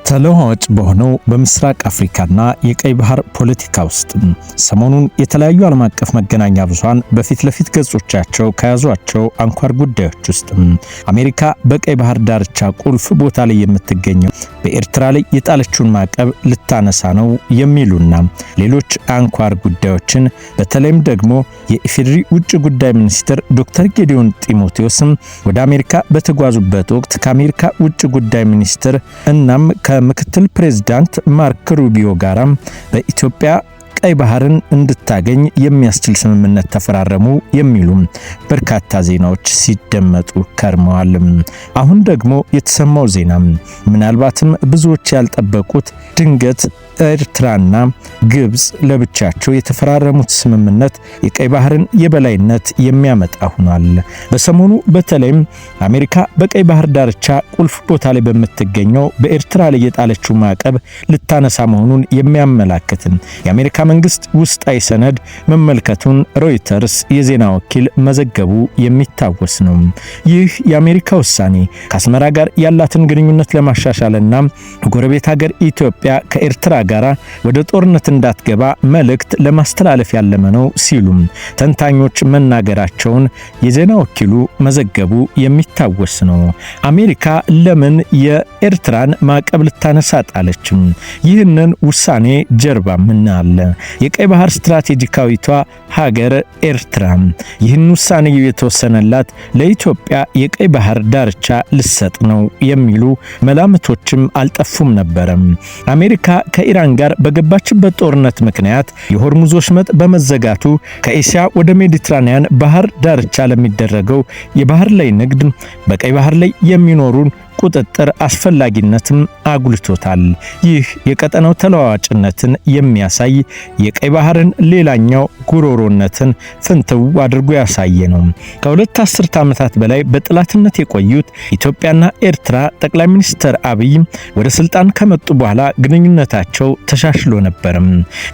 ተለዋዋጭ በሆነው በምስራቅ አፍሪካና የቀይ ባህር ፖለቲካ ውስጥ ሰሞኑን የተለያዩ ዓለም አቀፍ መገናኛ ብዙሃን በፊት ለፊት ገጾቻቸው ከያዟቸው አንኳር ጉዳዮች ውስጥ አሜሪካ በቀይ ባህር ዳርቻ ቁልፍ ቦታ ላይ የምትገኘው በኤርትራ ላይ የጣለችውን ማዕቀብ ልታነሳ ነው የሚሉና ሌሎች አንኳር ጉዳዮችን በተለይም ደግሞ የኢፌዴሪ ውጭ ጉዳይ ሚኒስትር ዶክተር ጌዲዮን ጢሞቴዎስ ወደ አሜሪካ በተጓዙበት ወቅት ከአሜሪካ ውጭ ጉዳይ ሚኒስትር እናም ከምክትል ፕሬዝዳንት ማርክ ሩቢዮ ጋር በኢትዮጵያ ቀይ ባህርን እንድታገኝ የሚያስችል ስምምነት ተፈራረሙ የሚሉ በርካታ ዜናዎች ሲደመጡ ከርመዋል። አሁን ደግሞ የተሰማው ዜና ምናልባትም ብዙዎች ያልጠበቁት ድንገት ኤርትራና ግብጽ ለብቻቸው የተፈራረሙት ስምምነት የቀይ ባህርን የበላይነት የሚያመጣ ሆኗል። በሰሞኑ በተለይም አሜሪካ በቀይ ባህር ዳርቻ ቁልፍ ቦታ ላይ በምትገኘው በኤርትራ ላይ የጣለችው ማዕቀብ ልታነሳ መሆኑን የሚያመላክት የአሜሪካ መንግስት ውስጣዊ ሰነድ መመልከቱን ሮይተርስ የዜና ወኪል መዘገቡ የሚታወስ ነው። ይህ የአሜሪካ ውሳኔ ከአስመራ ጋር ያላትን ግንኙነት ለማሻሻልና ጎረቤት ሀገር ኢትዮጵያ ከኤርትራ ጋራ ወደ ጦርነት እንዳትገባ መልእክት ለማስተላለፍ ያለመ ነው ሲሉ ተንታኞች መናገራቸውን የዜና ወኪሉ መዘገቡ የሚታወስ ነው። አሜሪካ ለምን የኤርትራን ማዕቀብ ልታነሳ ጣለች? ይህንን ውሳኔ ጀርባ ምን አለ? የቀይ ባህር ስትራቴጂካዊቷ ሀገር ኤርትራ ይህን ውሳኔ የተወሰነላት ለኢትዮጵያ የቀይ ባህር ዳርቻ ልሰጥ ነው የሚሉ መላምቶችም አልጠፉም ነበር። አሜሪካ ከኢራን ጋር በገባችበት ጦርነት ምክንያት የሆርሙዝ ወሽመጥ በመዘጋቱ ከኤስያ ወደ ሜዲትራኒያን ባህር ዳርቻ ለሚደረገው የባህር ላይ ንግድ በቀይ ባህር ላይ የሚኖሩ ቁጥጥር አስፈላጊነትም አጉልቶታል። ይህ የቀጠናው ተለዋዋጭነትን የሚያሳይ የቀይ ባህርን ሌላኛው ጉሮሮነትን ፍንትው አድርጎ ያሳየ ነው። ከሁለት አስርት ዓመታት በላይ በጥላትነት የቆዩት ኢትዮጵያና ኤርትራ ጠቅላይ ሚኒስትር አብይ ወደ ስልጣን ከመጡ በኋላ ግንኙነታቸው ተሻሽሎ ነበር።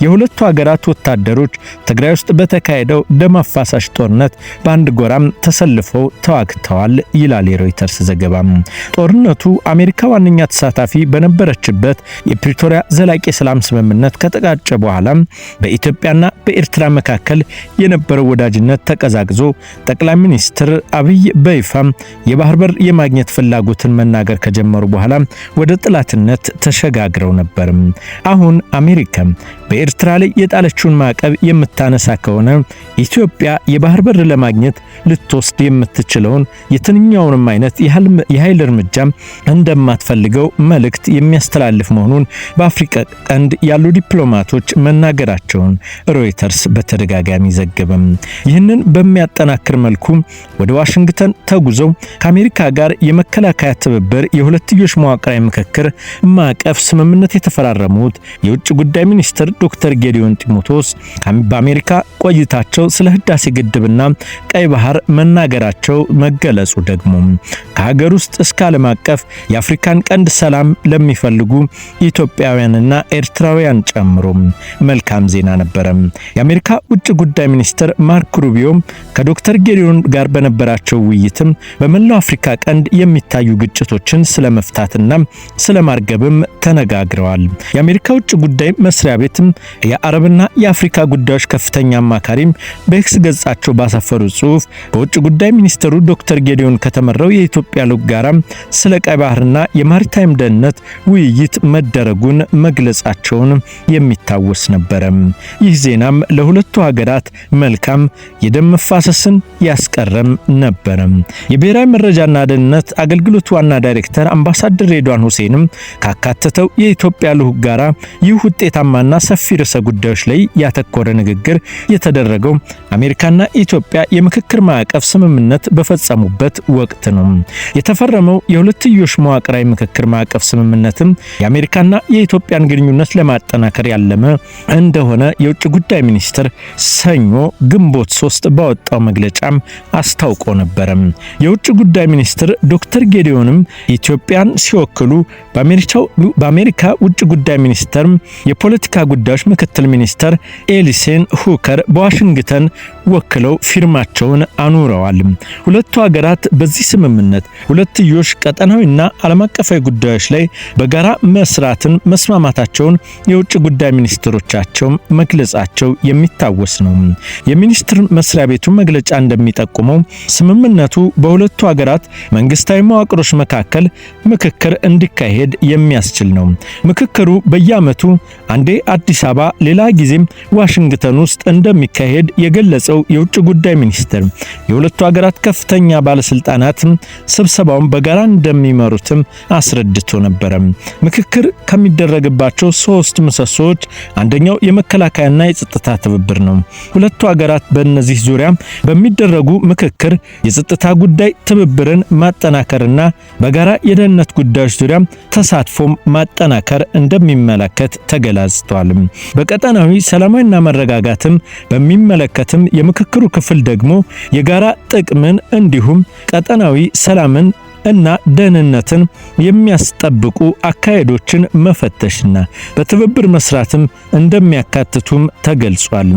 የሁለቱ ሀገራት ወታደሮች ትግራይ ውስጥ በተካሄደው ደም አፋሳሽ ጦርነት በአንድ ጎራም ተሰልፈው ተዋግተዋል ይላል የሮይተርስ ዘገባ። ጦርነቱ አሜሪካ ዋነኛ ተሳታፊ በነበረችበት የፕሪቶሪያ ዘላቂ ሰላም ስምምነት ከተቃጨ በኋላ በኢትዮጵያና በኤርትራ መካከል የነበረው ወዳጅነት ተቀዛቅዞ ጠቅላይ ሚኒስትር አብይ በይፋ የባህር በር የማግኘት ፍላጎትን መናገር ከጀመሩ በኋላ ወደ ጥላትነት ተሸጋግረው ነበር። አሁን አሜሪካ በኤርትራ ላይ የጣለችውን ማዕቀብ የምታነሳ ከሆነ ኢትዮጵያ የባህር በር ለማግኘት ልትወስድ የምትችለውን የትኛውንም አይነት የኃይል እርምጃ እንደማትፈልገው መልእክት የሚያስተላልፍ መሆኑን በአፍሪካ ቀንድ ያሉ ዲፕሎማቶች መናገራቸውን ሮይተርስ በተደጋጋሚ ዘገበም። ይህንን በሚያጠናክር መልኩ ወደ ዋሽንግተን ተጉዘው ከአሜሪካ ጋር የመከላከያ ትብብር የሁለትዮሽ መዋቅራዊ ምክክር ማዕቀፍ ስምምነት የተፈራረሙት የውጭ ጉዳይ ሚኒስትር ዶክተር ጌዲዮን ጢሞቴዎስ በአሜሪካ ቆይታቸው ስለ ህዳሴ ግድብና ቀይ ባህር መናገራቸው መገለጹ ደግሞ ከሀገር ውስጥ እስከ ዓለም አቀፍ የአፍሪካን ቀንድ ሰላም ለሚፈልጉ ኢትዮጵያውያንና ኤርትራውያን ጨምሮ መልካም ዜና ነበር። የአሜሪካ ውጭ ጉዳይ ሚኒስትር ማርክ ሩቢዮ ከዶክተር ጌዲዮን ጋር በነበራቸው ውይይትም በመላው አፍሪካ ቀንድ የሚታዩ ግጭቶችን ስለመፍታትና ስለማርገብም ተነጋግረዋል። የአሜሪካ ውጭ ጉዳይ መስሪያ ቤትም የአረብና የአፍሪካ ጉዳዮች ከፍተኛ አማካሪ በኤክስ ገጻቸው ባሰፈሩ ጽሑፍ በውጭ ጉዳይ ሚኒስትሩ ዶክተር ጌዲዮን ከተመራው የኢትዮጵያ ልዑክ ጋር ስለ ቀይ ባህርና የማሪታይም ደህንነት ውይይት መደረጉን መግለጻቸውን የሚታወስ ነበር። ይህ ዜናም ለሁለቱ ሀገራት መልካም የደም መፋሰስን ያስቀረም ነበር። የብሔራዊ መረጃና ደህንነት አገልግሎት ዋና ዳይሬክተር አምባሳደር ሬድዋን ሁሴንም ካካተተው የኢትዮጵያ ልዑክ ጋር ይህ ውጤታማና ሰፊ ርዕሰ ጉዳዮች ላይ ያተኮረ ንግግር የተደረገው አሜሪካና ኢትዮጵያ የምክክር ማዕቀፍ ስምምነት በፈጸሙበት ወቅት ነው። የተፈረመው የሁለትዮሽ መዋቅራዊ ምክክር ማዕቀፍ ስምምነትም የአሜሪካና የኢትዮጵያን ግንኙነት ለማጠናከር ያለመ እንደሆነ የውጭ ጉዳይ ሚኒስትር ሰኞ ግንቦት 3 ባወጣው መግለጫም አስታውቆ ነበር። የውጭ ጉዳይ ሚኒስትር ዶክተር ጌዲዮንም ኢትዮጵያን ሲወክሉ በአሜሪካ ውጭ ጉዳይ ሚኒስትር የፖለቲካ ጉዳዮች ምክትል ሚኒስትር ኤሊሴን ሁከር በዋሽንግተን ወክለው ፊርማቸውን አኑረዋል። ሁለቱ ሀገራት በዚህ ስምምነት ሁለትዮሽ ቀጠና በቀጠናዊና ዓለም አቀፋዊ ጉዳዮች ላይ በጋራ መስራትን መስማማታቸውን የውጭ ጉዳይ ሚኒስትሮቻቸው መግለጻቸው የሚታወስ ነው። የሚኒስትር መስሪያ ቤቱ መግለጫ እንደሚጠቁመው ስምምነቱ በሁለቱ ሀገራት መንግስታዊ መዋቅሮች መካከል ምክክር እንዲካሄድ የሚያስችል ነው። ምክክሩ በየዓመቱ አንዴ አዲስ አበባ ሌላ ጊዜም ዋሽንግተን ውስጥ እንደሚካሄድ የገለጸው የውጭ ጉዳይ ሚኒስትር የሁለቱ ሀገራት ከፍተኛ ባለስልጣናት ስብሰባውን በጋራ እንደሚመሩትም አስረድቶ ነበር። ምክክር ከሚደረግባቸው ሶስት ምሰሶች አንደኛው የመከላከያና የጸጥታ ትብብር ነው። ሁለቱ ሀገራት በእነዚህ ዙሪያ በሚደረጉ ምክክር የጸጥታ ጉዳይ ትብብርን ማጠናከርና በጋራ የደህንነት ጉዳዮች ዙሪያ ተሳትፎም ማጠናከር እንደሚመለከት ተገላጽቷል። በቀጠናዊ ሰላማዊና መረጋጋትም በሚመለከትም የምክክሩ ክፍል ደግሞ የጋራ ጥቅምን እንዲሁም ቀጠናዊ ሰላምን እና ደህንነትን የሚያስጠብቁ አካሄዶችን መፈተሽና በትብብር መስራትም እንደሚያካትቱም ተገልጿል።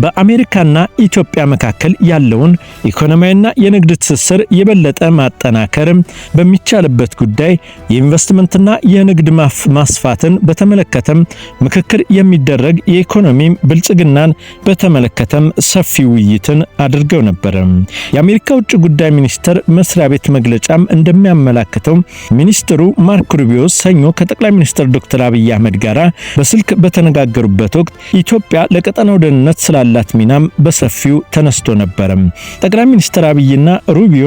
በአሜሪካና ኢትዮጵያ መካከል ያለውን ኢኮኖሚያዊና የንግድ ትስስር የበለጠ ማጠናከር በሚቻልበት ጉዳይ የኢንቨስትመንትና የንግድ ማስፋትን በተመለከተም ምክክር የሚደረግ የኢኮኖሚ ብልጽግናን በተመለከተም ሰፊ ውይይትን አድርገው ነበር። የአሜሪካ ውጭ ጉዳይ ሚኒስቴር መስሪያ ቤት መግለጫም እንደሚያመላክተው ሚኒስትሩ ማርኮ ሩቢዮ ሰኞ ከጠቅላይ ሚኒስትር ዶክተር አብይ አህመድ ጋር በስልክ በተነጋገሩበት ወቅት ኢትዮጵያ ለቀጠናው ደህንነት ስላላት ሚናም በሰፊው ተነስቶ ነበር። ጠቅላይ ሚኒስትር አብይና ሩቢዮ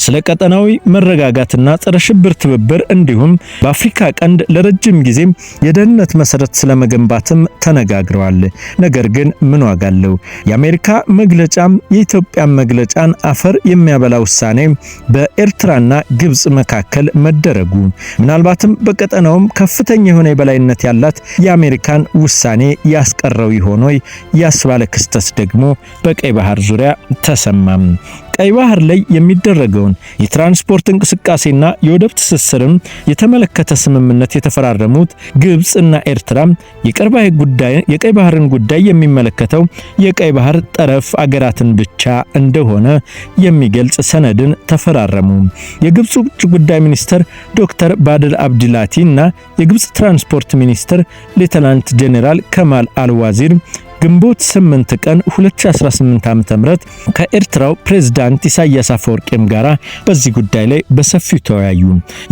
ስለ ቀጠናዊ መረጋጋትና ጸረ ሽብር ትብብር እንዲሁም በአፍሪካ ቀንድ ለረጅም ጊዜ የደህንነት መሰረት ስለመገንባትም ተነጋግረዋል። ነገር ግን ምን ዋጋ አለው? የአሜሪካ መግለጫም የኢትዮጵያ መግለጫን አፈር የሚያበላ ውሳኔ በኤርትራና ግብጽ መካከል መደረጉ ምናልባትም በቀጠናውም ከፍተኛ የሆነ የበላይነት ያላት የአሜሪካን ውሳኔ ያስቀረው ይሆኖይ ያስባለ ክስተት ደግሞ በቀይ ባህር ዙሪያ ተሰማም። ቀይ ባህር ላይ የሚደረገውን የትራንስፖርት እንቅስቃሴና የወደብ ትስስርም የተመለከተ ስምምነት የተፈራረሙት ግብጽና ኤርትራ የቀይ ባህርን ጉዳይ የሚመለከተው የቀይ ባህር ጠረፍ አገራትን ብቻ እንደሆነ የሚገልጽ ሰነድን ተፈራረሙ። የግብጽ ውጭ ጉዳይ ሚኒስትር ዶክተር ባድር አብዲላቲ እና የግብጽ ትራንስፖርት ሚኒስትር ሌተናንት ጄኔራል ከማል አልዋዚር ግንቦት 8 ቀን 2018 ዓ.ም ከኤርትራው ፕሬዝዳንት ኢሳያስ አፈወርቂም ጋራ በዚህ ጉዳይ ላይ በሰፊው ተወያዩ።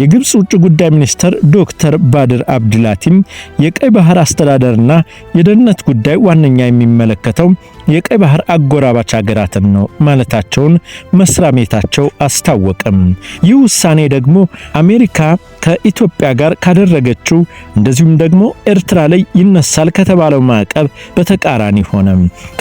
የግብጽ ውጭ ጉዳይ ሚኒስትር ዶክተር ባድር አብዲላቲም የቀይ ባህር አስተዳደርና የደህንነት ጉዳይ ዋነኛ የሚመለከተው የቀይ ባህር አጎራባች ሀገራትን ነው ማለታቸውን መስሪያ ቤታቸው አስታወቀም። ይህ ውሳኔ ደግሞ አሜሪካ ከኢትዮጵያ ጋር ካደረገችው እንደዚሁም ደግሞ ኤርትራ ላይ ይነሳል ከተባለው ማዕቀብ በተቃራኒ ሆነ።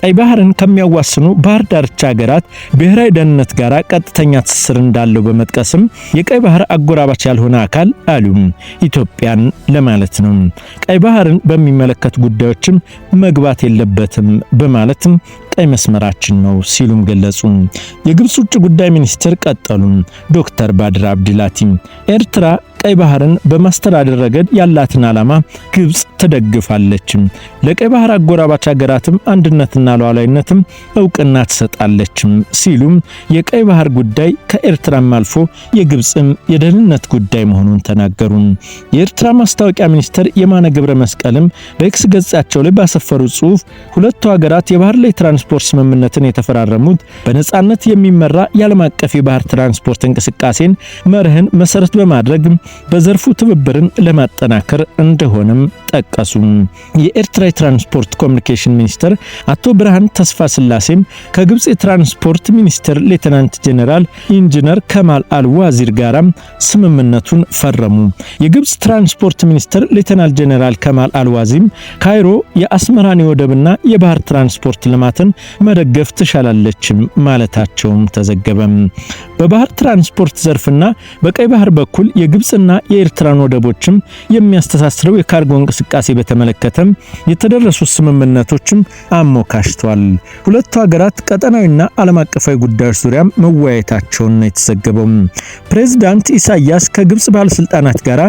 ቀይ ባህርን ከሚያዋስኑ ባህር ዳርቻ ሀገራት ብሔራዊ ደህንነት ጋር ቀጥተኛ ትስስር እንዳለው በመጥቀስም የቀይ ባህር አጎራባች ያልሆነ አካል አሉ ኢትዮጵያን ለማለት ነው። ቀይ ባህርን በሚመለከቱ ጉዳዮችም መግባት የለበትም በማለት ቀይ መስመራችን ነው ሲሉም ገለጹ። የግብጽ ውጭ ጉዳይ ሚኒስትር ቀጠሉ። ዶክተር ባድር አብዲላቲ ኤርትራ ቀይ ባህርን በማስተዳደር ረገድ ያላትን ዓላማ ግብጽ ትደግፋለች፣ ለቀይ ባህር አጎራባች ሀገራትም አንድነትና ሉዓላዊነትም እውቅና ትሰጣለች ሲሉ የቀይ ባህር ጉዳይ ከኤርትራም አልፎ የግብጽም የደህንነት ጉዳይ መሆኑን ተናገሩ። የኤርትራ ማስታወቂያ ሚኒስትር የማነ ገብረ መስቀልም በኤክስ ገጻቸው ላይ ባሰፈሩ ጽሑፍ ሁለቱ ሀገራት የባህር ላይ ትራንስፖርት ስምምነትን የተፈራረሙት በነጻነት የሚመራ የዓለም አቀፍ የባህር ትራንስፖርት እንቅስቃሴን መርህን መሰረት በማድረግ በዘርፉ ትብብርን ለማጠናከር እንደሆነም ጠቀሱ። የኤርትራ የትራንስፖርት ኮሚኒኬሽን ሚኒስትር አቶ ብርሃን ተስፋ ስላሴም ከግብጽ የትራንስፖርት ሚኒስትር ሌተናንት ጄኔራል ኢንጂነር ከማል አልዋዚር ጋር ስምምነቱን ፈረሙ። የግብጽ ትራንስፖርት ሚኒስትር ሌተናንት ጄኔራል ከማል አልዋዚም ካይሮ የአስመራን ወደብና የባህር ትራንስፖርት ልማትን መደገፍ ትሻላለች ማለታቸውም ተዘገበ። በባህር ትራንስፖርት ዘርፍና በቀይ ባህር በኩል የግብጽ የግብጽና የኤርትራን ወደቦችም የሚያስተሳስረው የካርጎ እንቅስቃሴ በተመለከተም የተደረሱ ስምምነቶችም አሞካሽቷል። ሁለቱ ሀገራት ቀጠናዊና ዓለም አቀፋዊ ጉዳዮች ዙሪያ መወያየታቸውን ነው የተዘገበው። ፕሬዝዳንት ኢሳያስ ከግብጽ ባለስልጣናት ጋር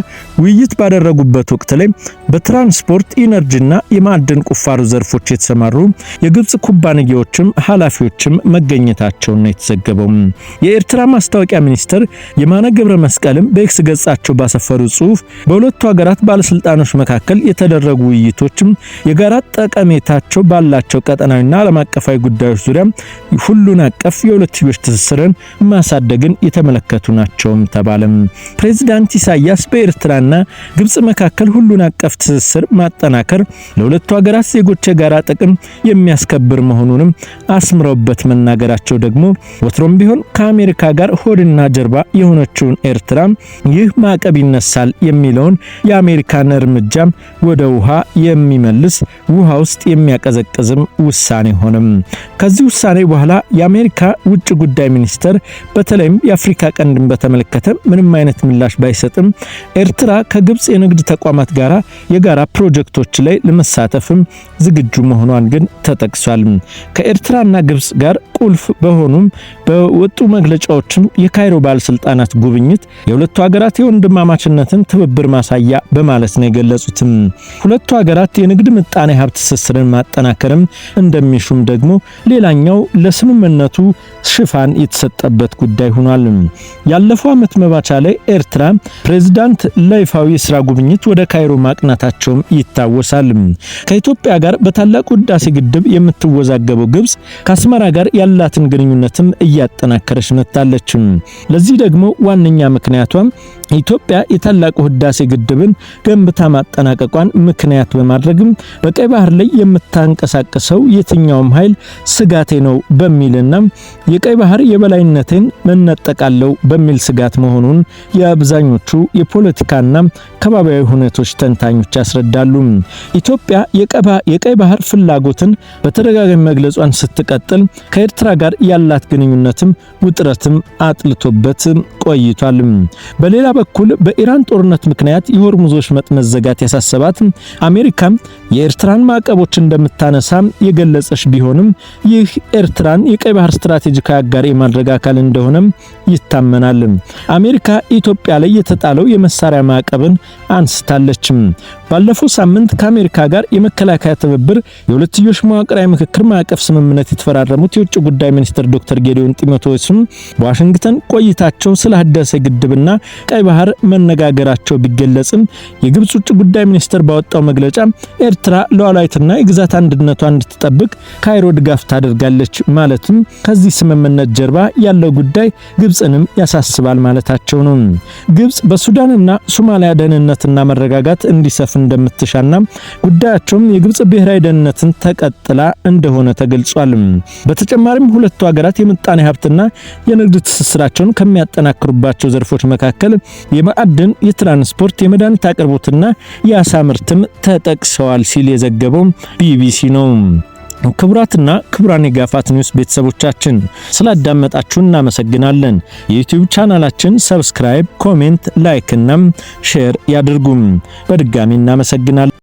ውይይት ባደረጉበት ወቅት ላይ በትራንስፖርት ኢነርጂና የማዕድን ቁፋሮ ዘርፎች የተሰማሩ የግብጽ ኩባንያዎችም ኃላፊዎችም መገኘታቸውን ነው የተዘገበው። የኤርትራ ማስታወቂያ ሚኒስትር የማነ ገብረ መስቀልም በኤክስ ገጻቸው ባሰፈሩ ጽሑፍ በሁለቱ ሀገራት ባለስልጣኖች መካከል የተደረጉ ውይይቶችም የጋራ ጠቀሜታቸው ባላቸው ቀጠናዊና ዓለም አቀፋዊ ጉዳዮች ዙሪያ ሁሉን አቀፍ የሁለትዮሽ ትስስርን ማሳደግን የተመለከቱ ናቸውም ተባለም። ፕሬዝዳንት ኢሳያስ በኤርትራና ግብጽ መካከል ሁሉን አቀፍ ትስስር ማጠናከር ለሁለቱ ሀገራት ዜጎች የጋራ ጥቅም የሚያስከብር መሆኑንም አስምረውበት መናገራቸው ደግሞ ወትሮም ቢሆን ከአሜሪካ ጋር ሆድና ጀርባ የሆነችውን ኤርትራ ይህ ማዕቀብ ይነሳል የሚለውን የአሜሪካን እርምጃ ወደ ውሃ የሚመልስ ውሃ ውስጥ የሚያቀዘቅዝም ውሳኔ ሆነም። ከዚህ ውሳኔ በኋላ የአሜሪካ ውጭ ጉዳይ ሚኒስተር በተለይም የአፍሪካ ቀንድን በተመለከተ ምንም አይነት ምላሽ ባይሰጥም ኤርትራ ከግብጽ የንግድ ተቋማት ጋር የጋራ ፕሮጀክቶች ላይ ለመሳተፍም ዝግጁ መሆኗን ግን ተጠቅሷል። ከኤርትራና ግብጽ ጋር ቁልፍ በሆኑም በወጡ መግለጫዎችም የካይሮ ባለስልጣናት ጉብኝት የሁለቱ ሀገራት የወንድማማችነትን ትብብር ማሳያ በማለት ነው የገለጹትም። ሁለቱ ሀገራት የንግድ ምጣኔ ሀብት ትስስርን ማጠናከርም እንደሚሹም ደግሞ ሌላኛው ለስምምነቱ ሽፋን የተሰጠበት ጉዳይ ሆኗል። ያለፈው ዓመት መባቻ ላይ ኤርትራ ፕሬዝዳንት ለይፋዊ የሥራ ጉብኝት ወደ ካይሮ ማቅናታቸውም ይታወሳል። ከኢትዮጵያ ጋር በታላቁ ህዳሴ ግድብ የምትወዛገበው ግብጽ ከአስመራ ጋር ያላትን ግንኙነትም እያጠናከረች መጥታለች። ለዚህ ደግሞ ዋነኛ ምክንያቷም ኢትዮጵያ የታላቁ ህዳሴ ግድብን ገንብታ ማጠናቀቋን ምክንያት በማድረግም በቀይ ባህር ላይ የምታንቀሳቀሰው የትኛውም ኃይል ስጋቴ ነው በሚልና የቀይ ባህር የበላይነትን መነጠቃለው በሚል ስጋት መሆኑን የአብዛኞቹ የፖለቲካና ከባቢያዊ ሁኔታዎች ተንታኞች ያስረዳሉ። ኢትዮጵያ የቀይ ባህር ፍላጎትን በተደጋጋሚ መግለጿን ስትቀጥል ከኤርትራ ጋር ያላት ግንኙነትም ውጥረትም አጥልቶበት ቆይቷል። በሌላ በኩል በኢራን ጦርነት ምክንያት የሆርሙዞች መጥመዘጋት ያሳሰባት አሜሪካም የኤርትራን ማዕቀቦች እንደምታነሳ የገለጸች ቢሆንም ይህ ኤርትራን የቀይ ባህር ስትራቴጂካዊ አጋር የማድረግ አካል እንደሆነም ይታመናል። አሜሪካ ኢትዮጵያ ላይ የተጣለው የመሳሪያ ማዕቀብን አንስታለች። ባለፈው ሳምንት ከአሜሪካ ጋር የመከላከያ ትብብር የሁለትዮሽ መዋቅራዊ ምክክር ማዕቀፍ ስምምነት የተፈራረሙት የውጭ ጉዳይ ሚኒስትር ዶክተር ጌዲዮን ጢሞቴዎስም በዋሽንግተን ቆይታቸው ስለ ህዳሴ ግድብና ቀይ ባህር መነጋገራቸው ቢገለጽም የግብጽ ውጭ ጉዳይ ሚኒስትር ባወጣው መግለጫ ኤርትራ ሉዓላዊትና የግዛት አንድነቷን እንድትጠብቅ ካይሮ ድጋፍ ታደርጋለች ማለትም ከዚህ ስምምነት ጀርባ ያለው ጉዳይ ግብጽንም ያሳስባል ማለታቸው ነው። ግብጽ በሱዳንና ሶማሊያ ደህንነትና መረጋጋት እንዲሰፍን እንደምትሻና ጉዳያቸውም የግብጽ ብሔራዊ ደህንነትን ተቀጥላ እንደሆነ ተገልጿል። በተጨማሪም ሁለቱ ሀገራት የምጣኔ ሀብትና የንግድ ትስስራቸውን ከሚያጠናክሩባቸው ዘርፎች መካከል የማዕድን፣ የትራንስፖርት፣ የመድኃኒት አቅርቦትና የአሳ ምርትም ተጠቅሰዋል ሲል የዘገበው ቢቢሲ ነው። ክቡራትና ክቡራን የጋፋት ኒውስ ቤተሰቦቻችን ስላዳመጣችሁን እናመሰግናለን። የዩቲዩብ ቻናላችን ሰብስክራይብ፣ ኮሜንት፣ ላይክ እና ሼር ያድርጉም። በድጋሚ እናመሰግናለን።